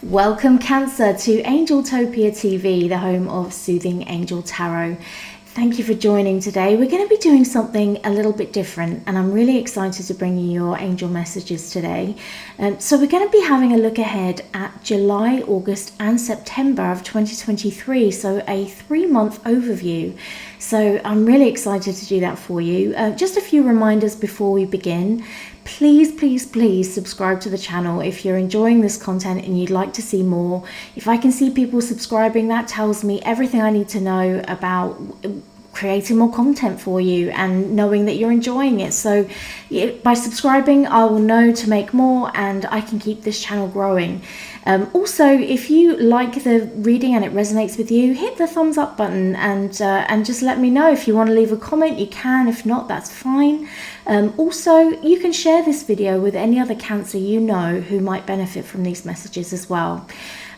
Welcome Cancer to Angeltopia TV, the home of Soothing Angel Tarot. Thank you for joining today. We're going to be doing something a little bit different, and I'm really excited to bring you your angel messages today. So we're going to be having a look ahead at July, August and September of 2023, so a 3-month overview. So I'm really excited to do that for you. Just a few reminders before we begin. Please subscribe to the channel if you're enjoying this content and you'd like to see more. If I can see people subscribing, that tells me everything I need to know about creating more content for you and knowing that you're enjoying it. So by subscribing, I will know to make more and I can keep this channel growing. Also, if you like the reading and it resonates with you, hit the thumbs up button and just let me know. If you want to leave a comment, you can. If not, that's fine. Also, you can share this video with any other Cancer you know who might benefit from these messages as well.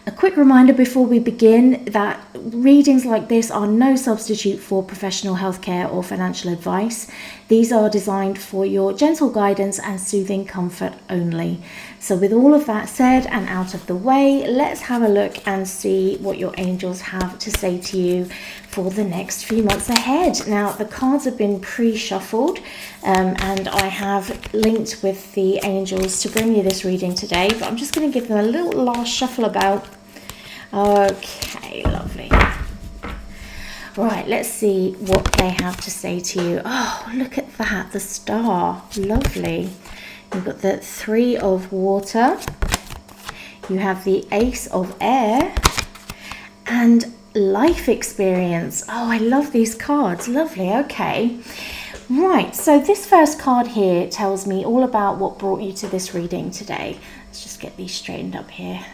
A quick reminder before we begin that readings like this are no substitute for professional healthcare or financial advice. These are designed for your gentle guidance and soothing comfort only. So with all of that said and out of the way, let's have a look and see what your angels have to say to you for the next few months ahead. Now, the cards have been pre-shuffled and I have linked with the angels to bring you this reading today, but I'm just going to give them a little last shuffle about. Okay, lovely. Right, let's see what they have to say to you. Oh, look at that, the Star. Lovely. You've got the 3 of Water. You have the Ace of Air. And Life Experience. Oh, I love these cards. Lovely, okay. Right, so this first card here tells me all about what brought you to this reading today. Let's just get these straightened up here.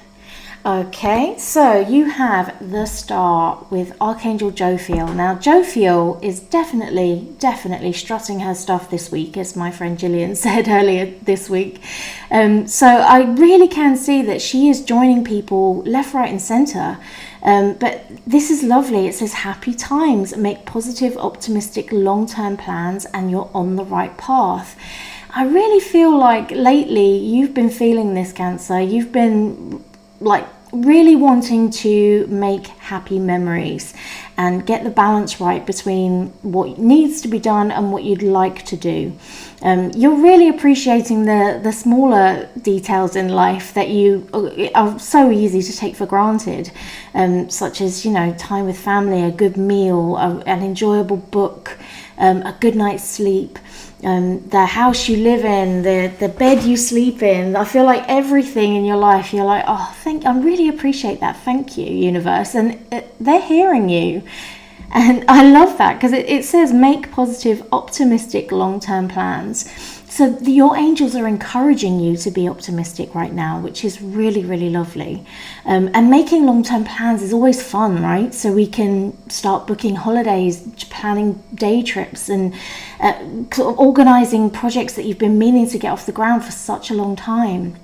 Okay, so you have the Star with Archangel Jophiel. Now, Jophiel is definitely strutting her stuff this week, as my friend Gillian said earlier this week. So I really can see that she is joining people left, right and centre. But this is lovely. It says happy times, make positive, optimistic, long-term plans, and you're on the right path. I really feel like lately you've been feeling this, Cancer. You've been like really wanting to make happy memories and get the balance right between what needs to be done and what you'd like to do. You're really appreciating the smaller details in life that you are so easy to take for granted, such as, you know, time with family, a good meal, an enjoyable book, a good night's sleep, the house you live in, the bed you sleep in. I feel like everything in your life, you're like, oh, I really appreciate that. Thank you, universe. And they're hearing you. And I love that because it says make positive, optimistic, long-term plans. So your angels are encouraging you to be optimistic right now, which is really lovely. And making long-term plans is always fun, right? So we can start booking holidays, planning day trips, and sort of organising projects that you've been meaning to get off the ground for such a long time.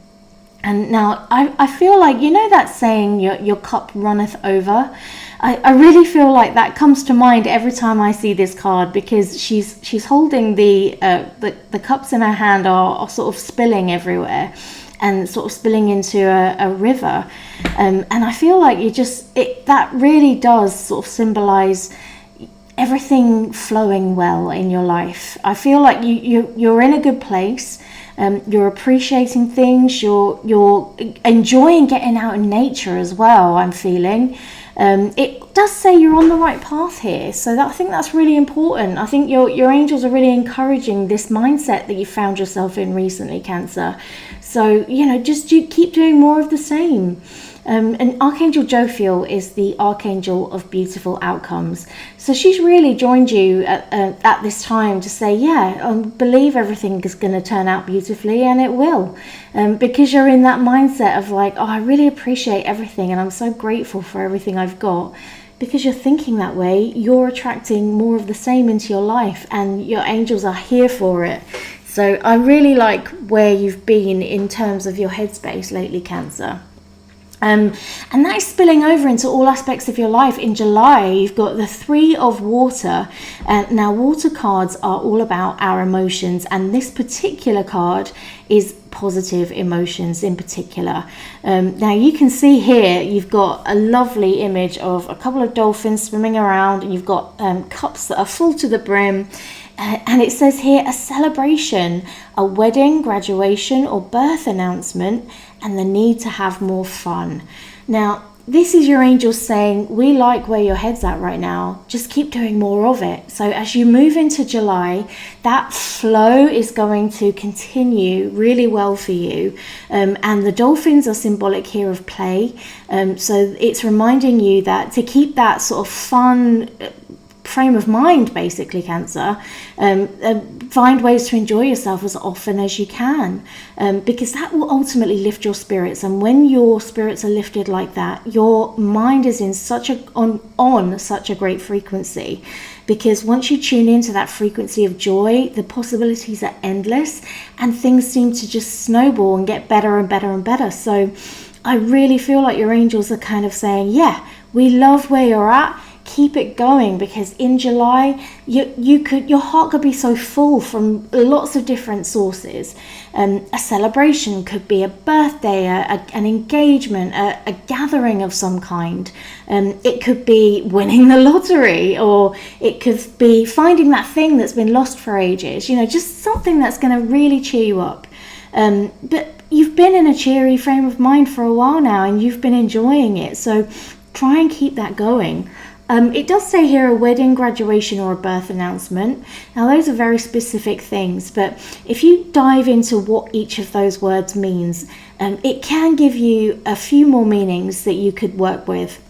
And now I feel like, you know that saying, your cup runneth over? I really feel like that comes to mind every time I see this card, because she's holding the cups in her hand are sort of spilling everywhere and sort of spilling into a river. And I feel like that really does sort of symbolize everything flowing well in your life. I feel like you're in a good place. You're appreciating things. You're enjoying getting out in nature as well, I'm feeling. It does say you're on the right path here, so I think that's really important. I think your angels are really encouraging this mindset that you found yourself in recently, Cancer. So, you know, just keep doing more of the same. And Archangel Jophiel is the Archangel of Beautiful Outcomes. So she's really joined you at this time to say, yeah, believe everything is going to turn out beautifully, and it will. Because you're in that mindset of like, oh, I really appreciate everything and I'm so grateful for everything I've got. Because you're thinking that way, you're attracting more of the same into your life, and your angels are here for it. So I really like where you've been in terms of your headspace lately, Cancer. And that is spilling over into all aspects of your life. In July, you've got the Three of Water. Now, water cards are all about our emotions, and this particular card is positive emotions in particular. Now, you can see here, you've got a lovely image of a couple of dolphins swimming around, and you've got cups that are full to the brim. And it says here, a celebration, a wedding, graduation, or birth announcement, and the need to have more fun. Now, this is your angels saying, we like where your head's at right now. Just keep doing more of it. So as you move into July, that flow is going to continue really well for you. And the dolphins are symbolic here of play. So it's reminding you that to keep that sort of fun frame of mind, basically, Cancer, find ways to enjoy yourself as often as you can, because that will ultimately lift your spirits. And when your spirits are lifted like that, your mind is in on such a great frequency, because once you tune into that frequency of joy, the possibilities are endless, and things seem to just snowball and get better and better and better. So I really feel like your angels are kind of saying, yeah, we love where you're at. Keep it going, because in July your heart could be so full from lots of different sources. A celebration could be a birthday, an engagement, a gathering of some kind. It could be winning the lottery, or it could be finding that thing that's been lost for ages. Just something that's going to really cheer you up. But you've been in a cheery frame of mind for a while now, and you've been enjoying it. So try and keep that going. It does say here a wedding, graduation, or a birth announcement. Now, those are very specific things, but if you dive into what each of those words means, it can give you a few more meanings that you could work with.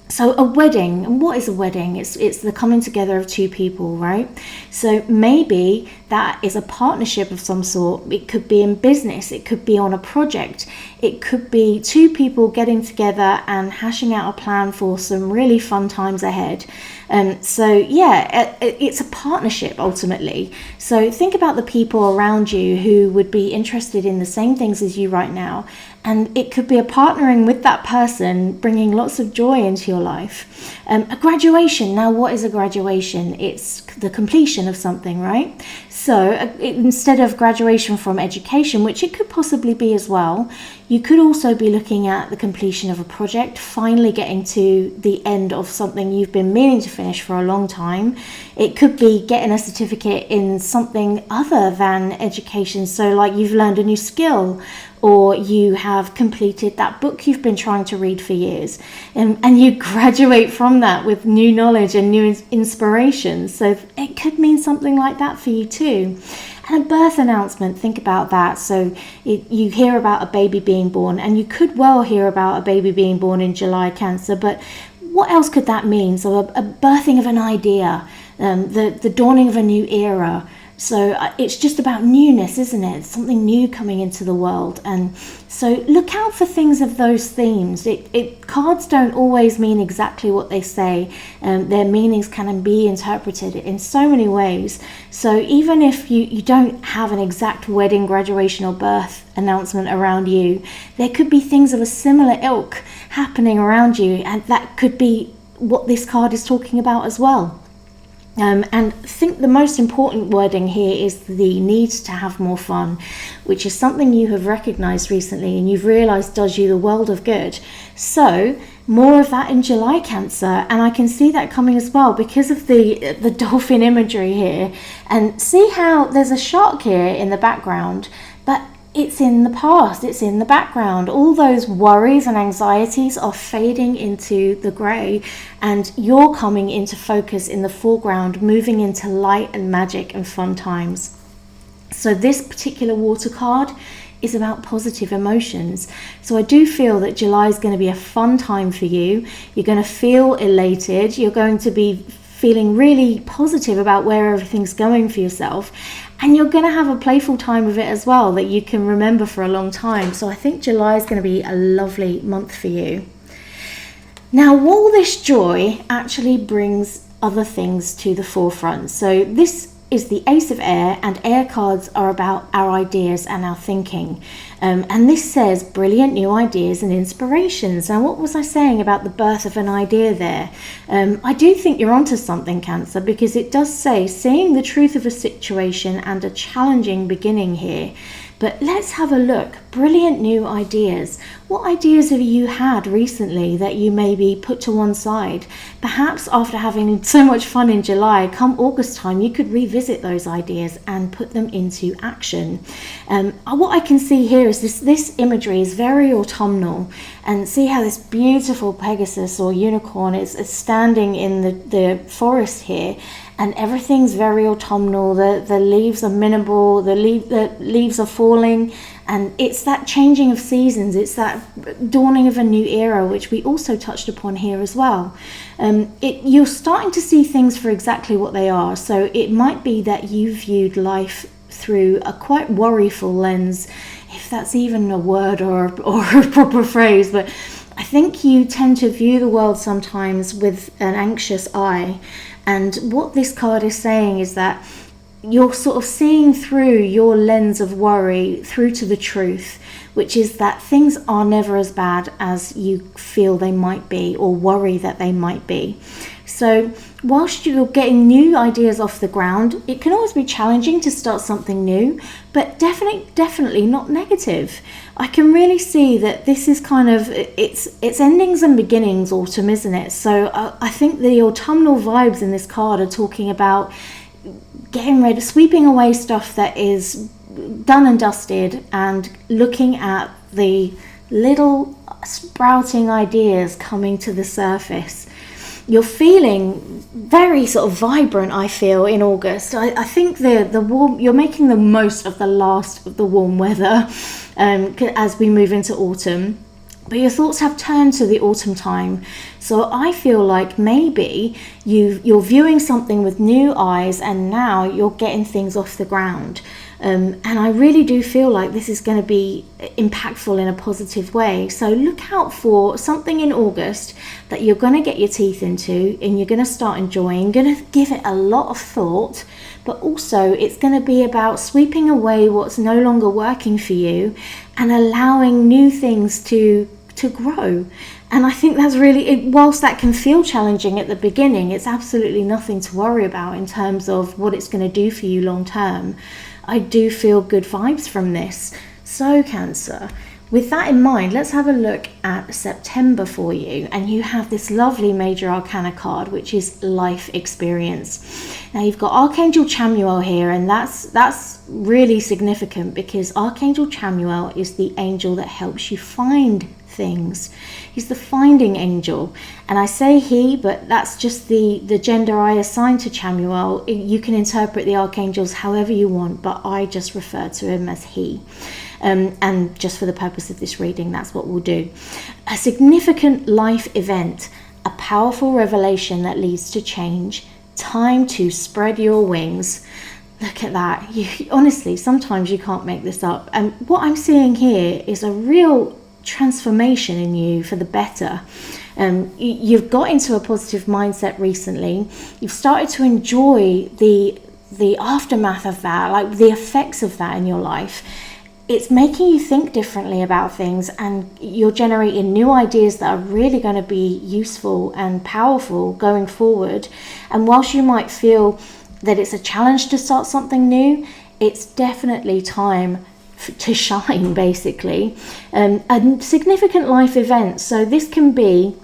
So a wedding, and what is a wedding? It's the coming together of two people, right? So maybe that is a partnership of some sort. It could be in business, it could be on a project, it could be two people getting together and hashing out a plan for some really fun times ahead. It's a partnership ultimately. So think about the people around you who would be interested in the same things as you right now. And it could be a partnering with that person, bringing lots of joy into your life. A graduation. Now, what is a graduation? It's the completion of something, right? So instead of graduation from education, which it could possibly be as well, you could also be looking at the completion of a project, finally getting to the end of something you've been meaning to finish for a long time. It could be getting a certificate in something other than education. So like you've learned a new skill, or you have completed that book you've been trying to read for years, and you graduate from that with new knowledge and new inspiration. So it could mean something like that for you too. And a birth announcement, think about that. So you hear about a baby being born, and you could well hear about a baby being born in July, Cancer, but what else could that mean? So a birthing of an idea, the dawning of a new era. So it's just about newness, isn't it? Something new coming into the world. And so look out for things of those themes. Cards don't always mean exactly what they say. Their meanings can be interpreted in so many ways. So even if you don't have an exact wedding, graduation, or birth announcement around you, there could be things of a similar ilk happening around you. And that could be what this card is talking about as well. And I think the most important wording here is the need to have more fun, which is something you have recognized recently and you've realized does you the world of good. So more of that in July, Cancer, and I can see that coming as well because of the dolphin imagery here. And see how there's a shark here in the background, but it's in the past, it's in the background. All those worries and anxieties are fading into the grey, and you're coming into focus in the foreground, moving into light and magic and fun times. So this particular water card is about positive emotions. So I do feel that July is going to be a fun time for you. You're going to feel elated. You're going to be feeling really positive about where everything's going for yourself. And you're going to have a playful time with it as well that you can remember for a long time. So I think July is going to be a lovely month for you. Now, all this joy actually brings other things to the forefront. So this is the Ace of Air, and air cards are about our ideas and our thinking. And this says brilliant new ideas and inspirations. Now, what was I saying about the birth of an idea there? I do think you're onto something, Cancer, because it does say seeing the truth of a situation and a challenging beginning here. But let's have a look. Brilliant new ideas. What ideas have you had recently that you maybe put to one side? Perhaps after having so much fun in July, come August time, you could revisit those ideas and put them into action. What I can see here is this imagery is very autumnal, and see how this beautiful Pegasus or unicorn is standing in the forest here. And everything's very autumnal. The leaves are minimal. The leaves are falling, and it's that changing of seasons. It's that dawning of a new era, which we also touched upon here as well. You're starting to see things for exactly what they are. So it might be that you viewed life through a quite worryful lens, if that's even a word or a proper phrase. But I think you tend to view the world sometimes with an anxious eye. And what this card is saying is that you're sort of seeing through your lens of worry through to the truth, which is that things are never as bad as you feel they might be or worry that they might be. So whilst you're getting new ideas off the ground, it can always be challenging to start something new, but definitely not negative. I can really see that this is kind of, it's endings and beginnings autumn, isn't it? So I think the autumnal vibes in this card are talking about getting rid of, sweeping away stuff that is done and dusted, and looking at the little sprouting ideas coming to the surface. You're feeling very sort of vibrant, I feel, in August. I think the warm, you're making the most of the last of the warm weather as we move into autumn. But your thoughts have turned to the autumn time. So I feel like maybe you're viewing something with new eyes, and now you're getting things off the ground. And I really do feel like this is going to be impactful in a positive way. So look out for something in August that you're going to get your teeth into and you're going to start enjoying, going to give it a lot of thought, but also it's going to be about sweeping away what's no longer working for you and allowing new things to grow. And I think that's really, whilst that can feel challenging at the beginning, it's absolutely nothing to worry about in terms of what it's going to do for you long term. I do feel good vibes from this. So Cancer, with that in mind, let's have a look at September for you. And you have this lovely Major Arcana card, which is life experience. Now you've got Archangel Chamuel here, and that's really significant because Archangel Chamuel is the angel that helps you find things. He's the finding angel, and I say he, but that's just the gender I assign to Chamuel. You can interpret the archangels however you want, but I just refer to him as he. And just for the purpose of this reading, that's what we'll do. A significant life event, a powerful revelation that leads to change, time to spread your wings. Look at that. Honestly, sometimes you can't make this up. And what I'm seeing here is a real transformation in you for the better. You've got into a positive mindset recently. You've started to enjoy the aftermath of that, like the effects of that in your life. It's making you think differently about things, and you're generating new ideas that are really going to be useful and powerful going forward. And whilst you might feel that it's a challenge to start something new, it's definitely time to shine, basically. A significant life event. So this can be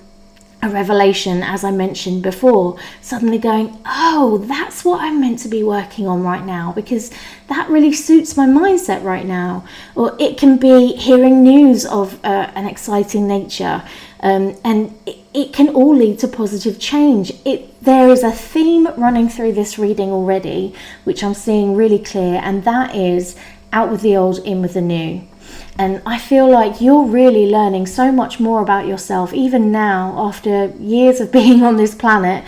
a revelation, as I mentioned before, suddenly going, oh, that's what I'm meant to be working on right now, because that really suits my mindset right now. Or it can be hearing news of an exciting nature, and it can all lead to positive change. There is a theme running through this reading already, which I'm seeing really clear, and that is out with the old, in with the new. And I feel like you're really learning so much more about yourself. Even now, after years of being on this planet,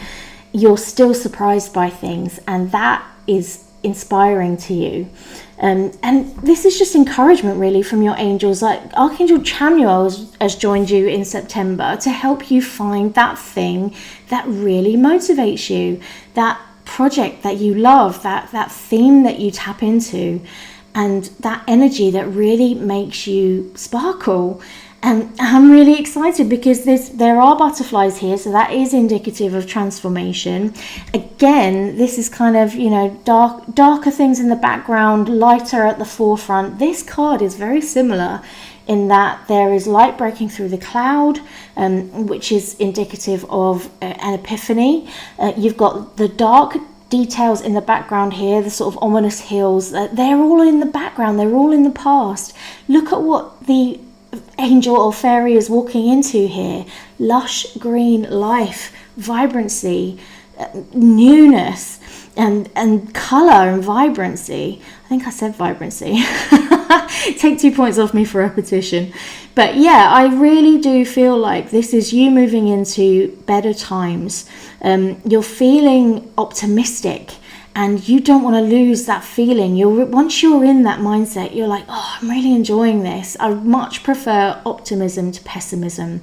you're still surprised by things, and that is inspiring to you. And this is just encouragement really from your angels. Like Archangel Chamuel has joined you in September to help you find that thing that really motivates you, that project that you love, that theme that you tap into, and that energy that really makes you sparkle. And I'm really excited because there are butterflies here, so that is indicative of transformation. Again, this is kind of, darker things in the background, lighter at the forefront. This card is very similar in that there is light breaking through the cloud, which is indicative of an epiphany. You've got the dark details in the background here, the sort of ominous hills. They're all in the background, they're all in the past. Look at what the angel or fairy is walking into here. Lush green life, vibrancy, newness, and colour and vibrancy. I think I said vibrancy. Take 2 points off me for repetition. But yeah, I really do feel like this is you moving into better times. You're feeling optimistic, and you don't want to lose that feeling. Once you're in that mindset, you're like, oh, I'm really enjoying this. I much prefer optimism to pessimism.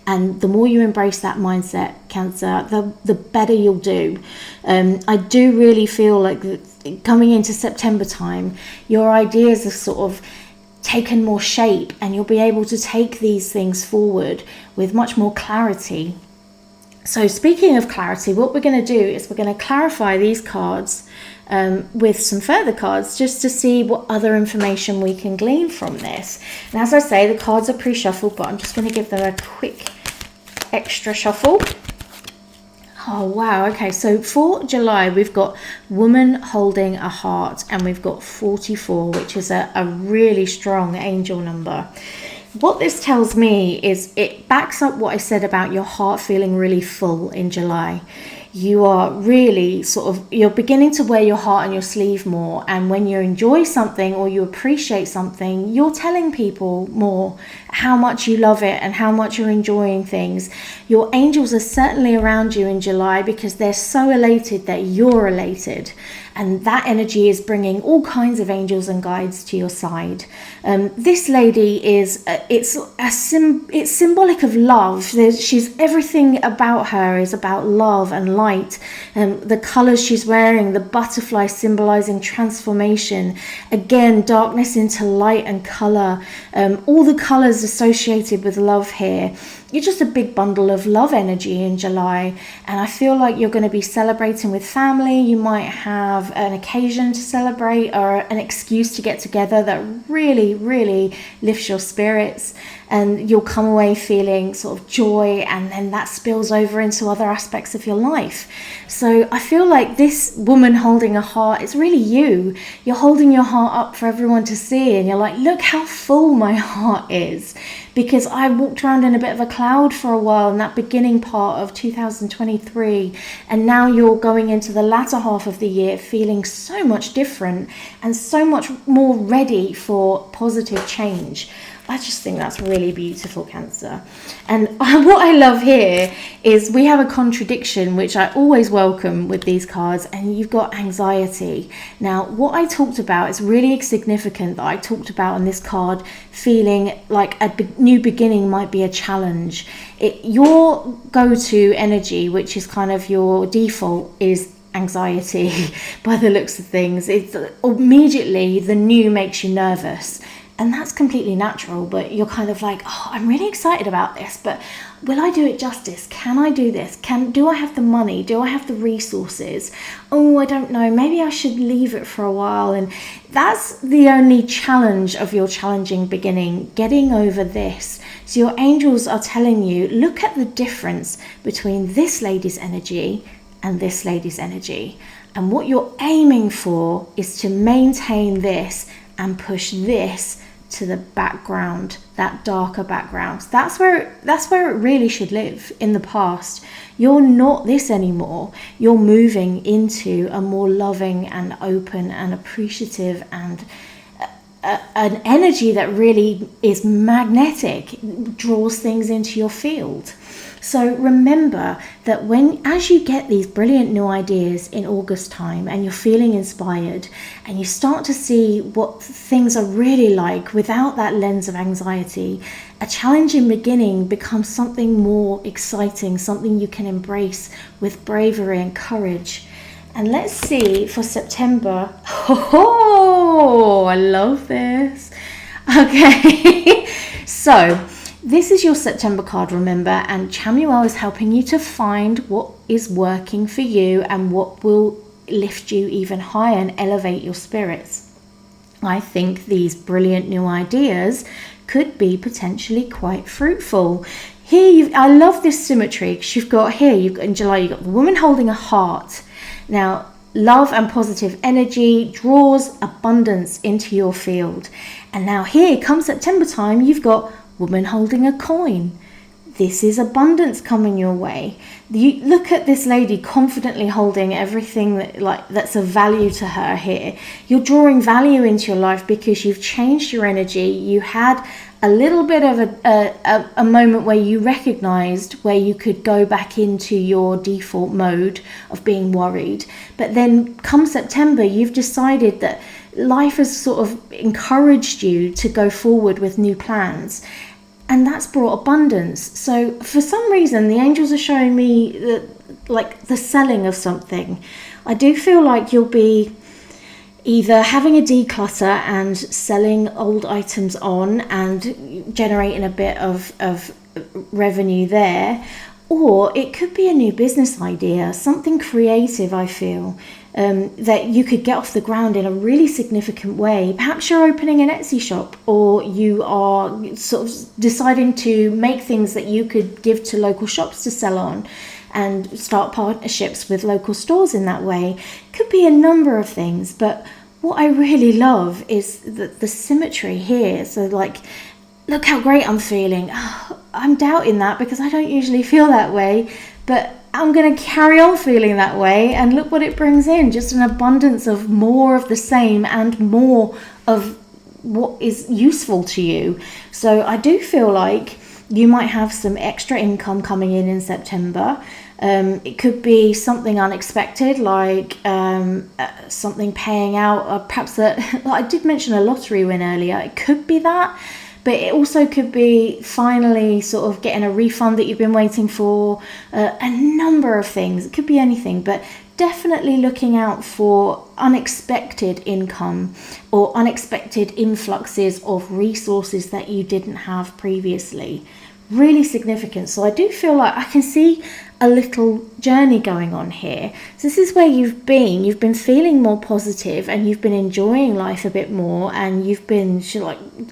And the more you embrace that mindset, Cancer, the better you'll do. I do really feel like coming into September time, your ideas are sort of taken more shape, and you'll be able to take these things forward with much more clarity. So speaking of clarity, what we're going to do is we're going to clarify these cards with some further cards, just to see what other information we can glean from this. And as I say, the cards are pre-shuffled, but I'm just going to give them a quick extra shuffle. Oh wow, okay, so for July we've got woman holding a heart, and we've got 44, which is a really strong angel number. What this tells me is it backs up what I said about your heart feeling really full in July. You are really you're beginning to wear your heart on your sleeve more, and when you enjoy something or you appreciate something, you're telling people more how much you love it and how much you're enjoying things. Your angels are certainly around you in July because they're so elated that you're elated, and that energy is bringing all kinds of angels and guides to your side. This lady is it's symbolic of love. She's everything about her is about love and light. The colors she's wearing, the butterfly symbolizing transformation, again darkness into light and color, all the colors associated with love here. You're just a big bundle of love energy in July, and I feel like you're going to be celebrating with family. You might have an occasion to celebrate or an excuse to get together that really, really lifts your spirits, and you'll come away feeling sort of joy, and then that spills over into other aspects of your life. So I feel like this woman holding a heart, it's really you. You're holding your heart up for everyone to see, and you're like, look how full my heart is. Because I walked around in a bit of a cloud for a while in that beginning part of 2023, and now you're going into the latter half of the year feeling so much different and so much more ready for positive change. I just think that's really beautiful, Cancer. And what I love here is we have a contradiction, which I always welcome with these cards, and you've got anxiety. Now, what I talked about is really significant that I talked about on this card, feeling like a new beginning might be a challenge. Your go-to energy, which is kind of your default, is anxiety by the looks of things. It's immediately the new makes you nervous. And that's completely natural, but you're kind of like, oh, I'm really excited about this, but will I do it justice? Can I do this? Do I have the money? Do I have the resources? Oh, I don't know. Maybe I should leave it for a while. And that's the only challenge of your challenging beginning, getting over this. So your angels are telling you, look at the difference between this lady's energy and this lady's energy. And what you're aiming for is to maintain this and push this to the background, that darker background. That's where it really should live in the past. You're not this anymore. You're moving into a more loving and open and appreciative and an energy that really is magnetic, draws things into your field. So remember that as you get these brilliant new ideas in August time and you're feeling inspired and you start to see what things are really like without that lens of anxiety, a challenging beginning becomes something more exciting, something you can embrace with bravery and courage. And let's see for September. Oh, I love this. Okay, so this is your September card, remember, and Chamuel is helping you to find what is working for you and what will lift you even higher and elevate your spirits. I think these brilliant new ideas could be potentially quite fruitful. Here, I love this symmetry because in July, you've got the woman holding a heart. Now, love and positive energy draws abundance into your field. And now here, come September time, you've got woman holding a coin. This is abundance coming your way. You look at this lady confidently holding everything that's of value to her here. You're drawing value into your life because you've changed your energy. You had a little bit of a moment where you recognized where you could go back into your default mode of being worried. But then come September, you've decided that life has sort of encouraged you to go forward with new plans. And that's brought abundance. So for some reason, the angels are showing me the selling of something. I do feel like you'll be either having a declutter and selling old items on and generating a bit of revenue there, or it could be a new business idea, something creative, I feel, that you could get off the ground in a really significant way. Perhaps you're opening an Etsy shop, or you are sort of deciding to make things that you could give to local shops to sell on and start partnerships with local stores in that way. Could be a number of things, but what I really love is the symmetry here. So look how great I'm feeling. Oh, I'm doubting that because I don't usually feel that way, but I'm going to carry on feeling that way, and look what it brings in, just an abundance of more of the same and more of what is useful to you. So I do feel like you might have some extra income coming in September. It could be something unexpected, like something paying out, perhaps I did mention a lottery win earlier. It could be that. But it also could be finally sort of getting a refund that you've been waiting for, a number of things. It could be anything, but definitely looking out for unexpected income or unexpected influxes of resources that you didn't have previously. Really significant. So I do feel like I can see a little journey going on here. So this is where you've been feeling more positive, and you've been enjoying life a bit more, and you've been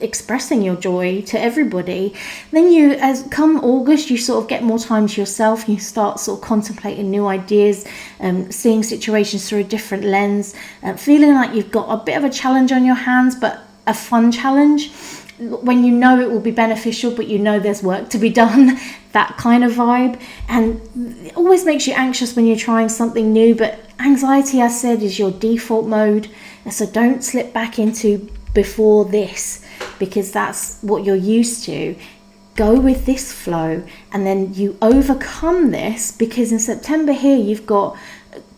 expressing your joy to everybody. Then as come August, you sort of get more time to yourself, and you start sort of contemplating new ideas, seeing situations through a different lens, feeling like you've got a bit of a challenge on your hands, but a fun challenge. When you know it will be beneficial, but you know there's work to be done, that kind of vibe. And it always makes you anxious when you're trying something new, but anxiety, I said, is your default mode. And so don't slip back into before this, because that's what you're used to. Go with this flow, and then you overcome this, because in September here you've got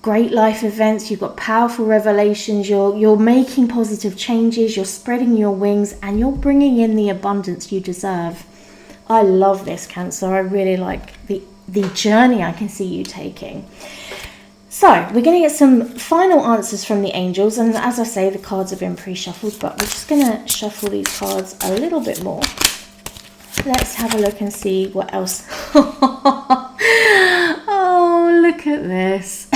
great life events, you've got powerful revelations, you're making positive changes, you're spreading your wings, and you're bringing in the abundance you deserve. I love this, Cancer. I really like the journey I can see you taking. So we're going to get some final answers from the angels, and as I say, the cards have been pre-shuffled, but we're just going to shuffle these cards a little bit more. Let's have a look and see what else. Oh, look at this.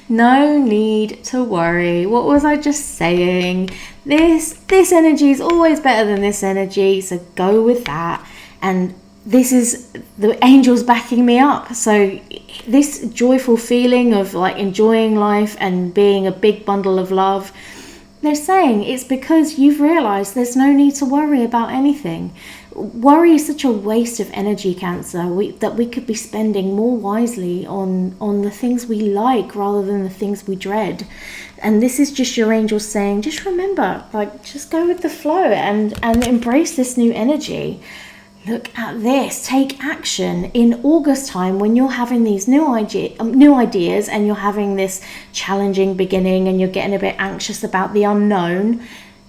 No need to worry. What was I just saying? This energy is always better than this energy, so go with that. And this is the angels backing me up. So this joyful feeling of enjoying life and being a big bundle of love, they're saying it's because you've realized there's no need to worry about anything. Worry is such a waste of energy, Cancer, that we could be spending more wisely on the things we like rather than the things we dread. And this is just your angels saying, just remember, just go with the flow and embrace this new energy. Look at this. Take action in August time when you're having these new ideas, and you're having this challenging beginning, and you're getting a bit anxious about the unknown.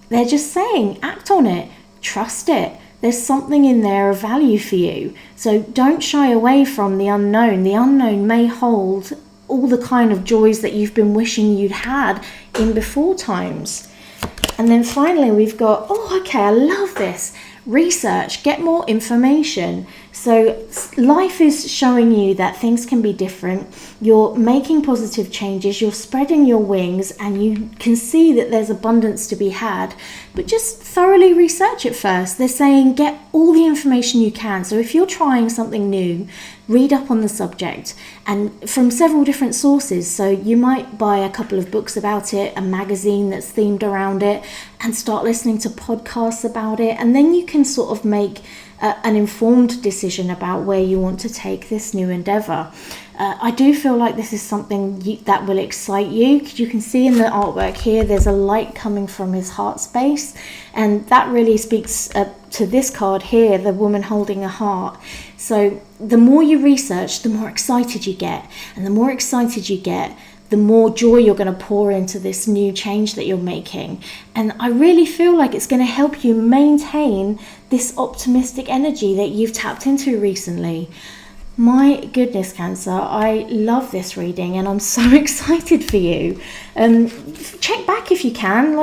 They're just saying, act on it, trust it. There's something in there of value for you. So don't shy away from the unknown. The unknown may hold all the kind of joys that you've been wishing you'd had in before times. And then finally we've got, oh, okay, I love this. Research, get more information. So life is showing you that things can be different. You're making positive changes, you're spreading your wings, and you can see that there's abundance to be had. But just thoroughly research it first. They're saying get all the information you can. So if you're trying something new, read up on the subject, and from several different sources. So you might buy a couple of books about it, a magazine that's themed around it, and start listening to podcasts about it, and then you can sort of make an informed decision about where you want to take this new endeavor. I do feel like this is something that will excite you. You can see in the artwork here, there's a light coming from his heart space, and that really speaks to this card here, the woman holding a heart. So the more you research, the more excited you get, and the more excited you get, the more joy you're going to pour into this new change that you're making. And I really feel like it's going to help you maintain this optimistic energy that you've tapped into recently. My goodness, Cancer, I love this reading and I'm so excited for you. Check back if you can,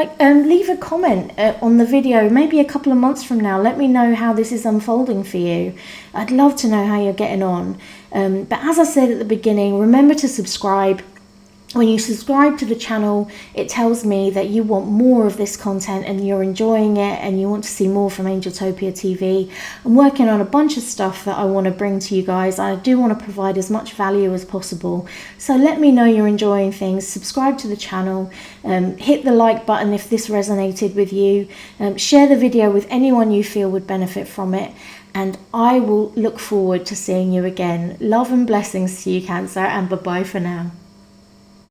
leave a comment on the video, maybe a couple of months from now. Let me know how this is unfolding for you. I'd love to know how you're getting on. But as I said at the beginning, remember to subscribe. When you subscribe to the channel, it tells me that you want more of this content and you're enjoying it and you want to see more from Angeltopia TV. I'm working on a bunch of stuff that I want to bring to you guys. I do want to provide as much value as possible. So let me know you're enjoying things. Subscribe to the channel. Hit the like button if this resonated with you. Share the video with anyone you feel would benefit from it. And I will look forward to seeing you again. Love and blessings to you, Cancer, and bye-bye for now.